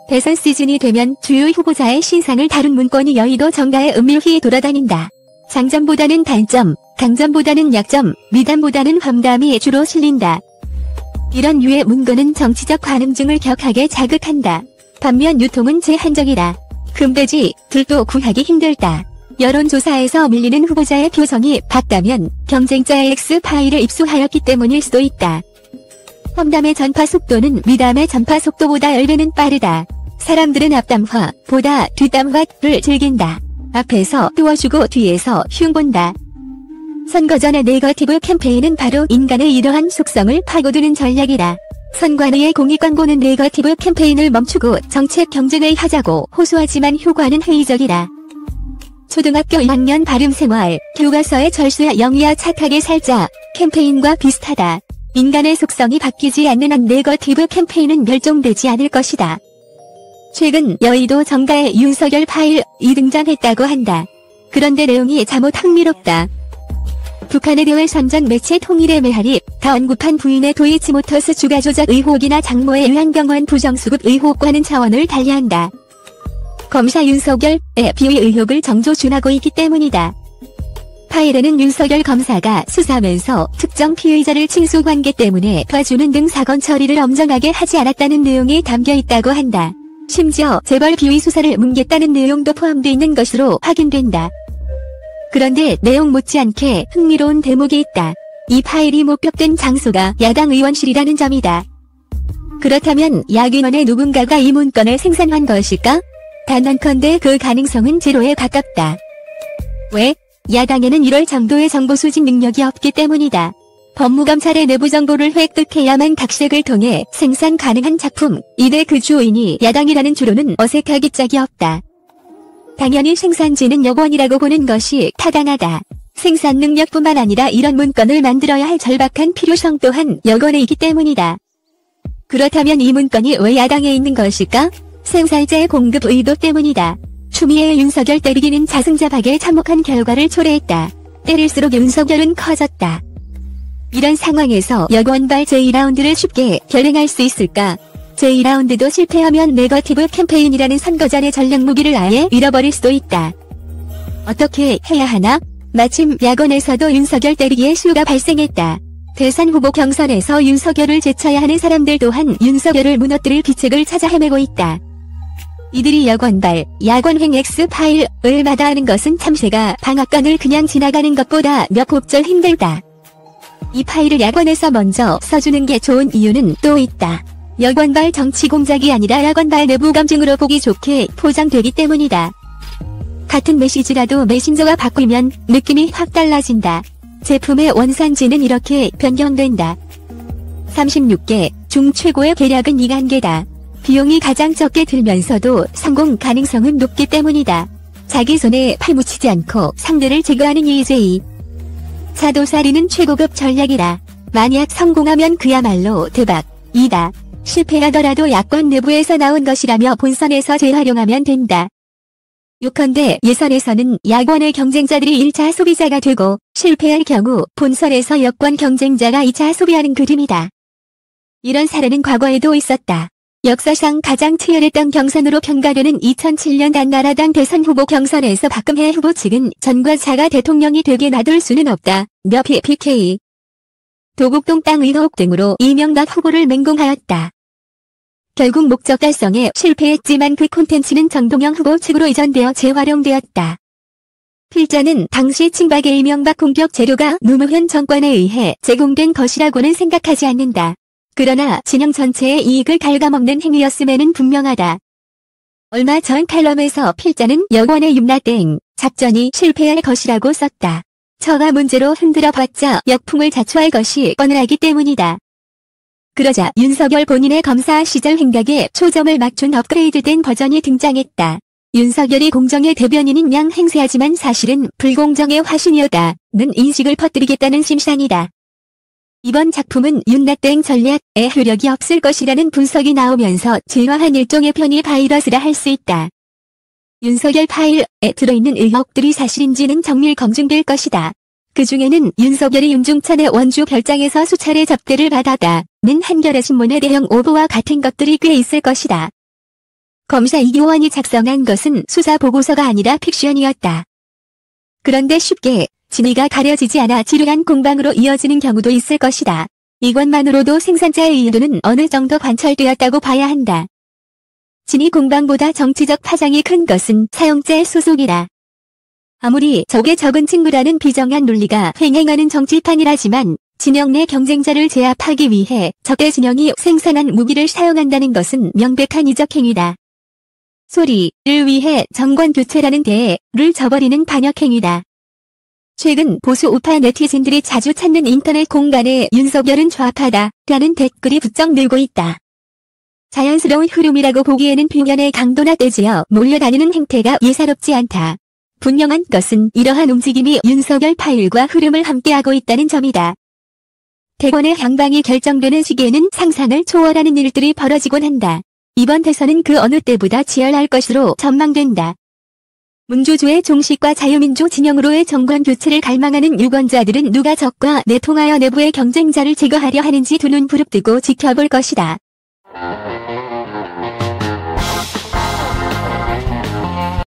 대선 시즌이 되면 주요 후보자의 신상을 다룬 문건이 여의도 정가에 은밀히 돌아다닌다. 장점보다는 단점, 강점보다는 약점, 미담보다는 험담이 주로 실린다. 이런 유의 문건은 정치적 관음증을 격하게 자극한다. 반면 유통은 제한적이다. 금돼지, 들도 구하기 힘들다. 여론조사에서 밀리는 후보자의 표정이 밝다면 경쟁자의 X파일을 입수하였기 때문일 수도 있다. 험담의 전파 속도는 미담의 전파 속도보다 10배는 빠르다. 사람들은 앞담화보다 뒷담화를 즐긴다. 앞에서 띄워주고 뒤에서 흉본다. 선거 전의 네거티브 캠페인은 바로 인간의 이러한 속성을 파고드는 전략이다. 선관위의 공익광고는 네거티브 캠페인을 멈추고 정책 경쟁을 하자고 호소하지만 효과는 회의적이다. 초등학교 1학년 발음생활, 교과서의 절수야 영희야 착하게 살자 캠페인과 비슷하다. 인간의 속성이 바뀌지 않는 한 네거티브 캠페인은 멸종되지 않을 것이다. 최근 여의도 정가에 윤석열 파일이 등장했다고 한다. 그런데 내용이 잠옷 흥미롭다. 북한의 대외 선전 매체 통일의 메아리, 다 언급한 부인의 도이치모터스 주가 조작 의혹이나 장모의 요양병원 부정수급 의혹과는 차원을 달리한다. 검사 윤석열의 비위 의혹을 정조준하고 있기 때문이다. 파일에는 윤석열 검사가 수사하면서 특정 피의자를 친수관계 때문에 봐주는 등 사건 처리를 엄정하게 하지 않았다는 내용이 담겨 있다고 한다. 심지어 재벌 비위 수사를 뭉갰다는 내용도 포함되어 있는 것으로 확인된다. 그런데 내용 못지않게 흥미로운 대목이 있다. 이 파일이 목격된 장소가 야당 의원실이라는 점이다. 그렇다면 야균원의 누군가가 이 문건을 생산한 것일까? 단언컨대 그 가능성은 제로에 가깝다. 왜? 야당에는 이럴 정도의 정보 수집 능력이 없기 때문이다. 법무검찰의 내부 정보를 획득해야만 각색을 통해 생산 가능한 작품, 이내 그 주인이 야당이라는 주로는 어색하기 짝이 없다. 당연히 생산지는 여권이라고 보는 것이 타당하다. 생산 능력뿐만 아니라 이런 문건을 만들어야 할 절박한 필요성 또한 여권에 있기 때문이다. 그렇다면 이 문건이 왜 야당에 있는 것일까? 생산재 공급 의도 때문이다. 추미애의 윤석열 때리기는 자승자박에 참혹한 결과를 초래했다. 때릴수록 윤석열은 커졌다. 이런 상황에서 여권발 제2라운드를 쉽게 결행할 수 있을까? 제2라운드도 실패하면 네거티브 캠페인이라는 선거전의 전략 무기를 아예 잃어버릴 수도 있다. 어떻게 해야 하나? 마침 야권에서도 윤석열 때리기의 수요가 발생했다. 대선 후보 경선에서 윤석열을 제쳐야 하는 사람들 또한 윤석열을 무너뜨릴 비책을 찾아 헤매고 있다. 이들이 여권발, 야권행 X파일을 마다하는 것은 참새가 방앗간을 그냥 지나가는 것보다 몇 곱절 힘들다. 이 파일을 야권에서 먼저 써주는 게 좋은 이유는 또 있다. 여권발 정치 공작이 아니라 야권발 내부 검증으로 보기 좋게 포장되기 때문이다. 같은 메시지라도 메신저가 바뀌면 느낌이 확 달라진다. 제품의 원산지는 이렇게 변경된다. 36개 중 최고의 계략은 2단계다. 비용이 가장 적게 들면서도 성공 가능성은 높기 때문이다. 자기 손에 팔 묻히지 않고 상대를 제거하는 EJ. 사도살이는 최고급 전략이다. 만약 성공하면 그야말로 대박이다. 실패하더라도 야권 내부에서 나온 것이라며 본선에서 재활용하면 된다. 요컨대 예선에서는 야권의 경쟁자들이 1차 소비자가 되고 실패할 경우 본선에서 여권 경쟁자가 2차 소비하는 그림이다. 이런 사례는 과거에도 있었다. 역사상 가장 치열했던 경선으로 평가되는 2007년 한나라당 대선 후보 경선에서 박금혜 후보 측은 전과 자가 대통령이 되게 놔둘 수는 없다. 며 PK. 도곡동 땅 의혹 등으로 이명박 후보를 맹공하였다. 결국 목적 달성에 실패했지만 그 콘텐츠는 정동영 후보 측으로 이전되어 재활용되었다. 필자는 당시 친박의 이명박 공격 재료가 노무현 정권에 의해 제공된 것이라고는 생각하지 않는다. 그러나 진영 전체의 이익을 갉아먹는 행위였음에는 분명하다. 얼마 전 칼럼에서 필자는 여권의 윤나땡 작전이 실패할 것이라고 썼다. 처가 문제로 흔들어봤자 역풍을 자초할 것이 뻔하기 때문이다. 그러자 윤석열 본인의 검사 시절 행각에 초점을 맞춘 업그레이드된 버전이 등장했다. 윤석열이 공정의 대변인인 양 행세하지만 사실은 불공정의 화신이었다는 인식을 퍼뜨리겠다는 심상이다. 이번 작품은 윤나땡 전략에 효력이 없을 것이라는 분석이 나오면서 진화한 일종의 변이 바이러스라 할 수 있다. 윤석열 파일에 들어있는 의혹들이 사실인지는 정밀 검증될 것이다. 그 중에는 윤석열이 윤중천의 원주 별장에서 수차례 접대를 받았다는 한겨레 신문의 대형 오보와 같은 것들이 꽤 있을 것이다. 검사 이교원이 작성한 것은 수사 보고서가 아니라 픽션이었다. 그런데 쉽게 진위가 가려지지 않아 지루한 공방으로 이어지는 경우도 있을 것이다. 이것만으로도 생산자의 의도는 어느 정도 관철되었다고 봐야 한다. 진위 공방보다 정치적 파장이 큰 것은 사용자의 소속이다. 아무리 적의 적은 친구라는 비정한 논리가 횡행하는 정치판이라지만 진영 내 경쟁자를 제압하기 위해 적대 진영이 생산한 무기를 사용한다는 것은 명백한 이적 행위다. 소리를 위해 정권 교체라는 대를 저버리는 반역 행위다. 최근 보수 우파 네티즌들이 자주 찾는 인터넷 공간에 윤석열은 좌파다라는 댓글이 부쩍 늘고 있다. 자연스러운 흐름이라고 보기에는 비견의 강도나 떼지어 몰려다니는 행태가 예사롭지 않다. 분명한 것은 이러한 움직임이 윤석열 파일과 흐름을 함께하고 있다는 점이다. 대권의 향방이 결정되는 시기에는 상상을 초월하는 일들이 벌어지곤 한다. 이번 대선은 그 어느 때보다 치열할 것으로 전망된다. 문조주의 종식과 자유민주 진영으로의 정권 교체를 갈망하는 유권자들은 누가 적과 내통하여 내부의 경쟁자를 제거하려 하는지 두 눈 부릅뜨고 지켜볼 것이다.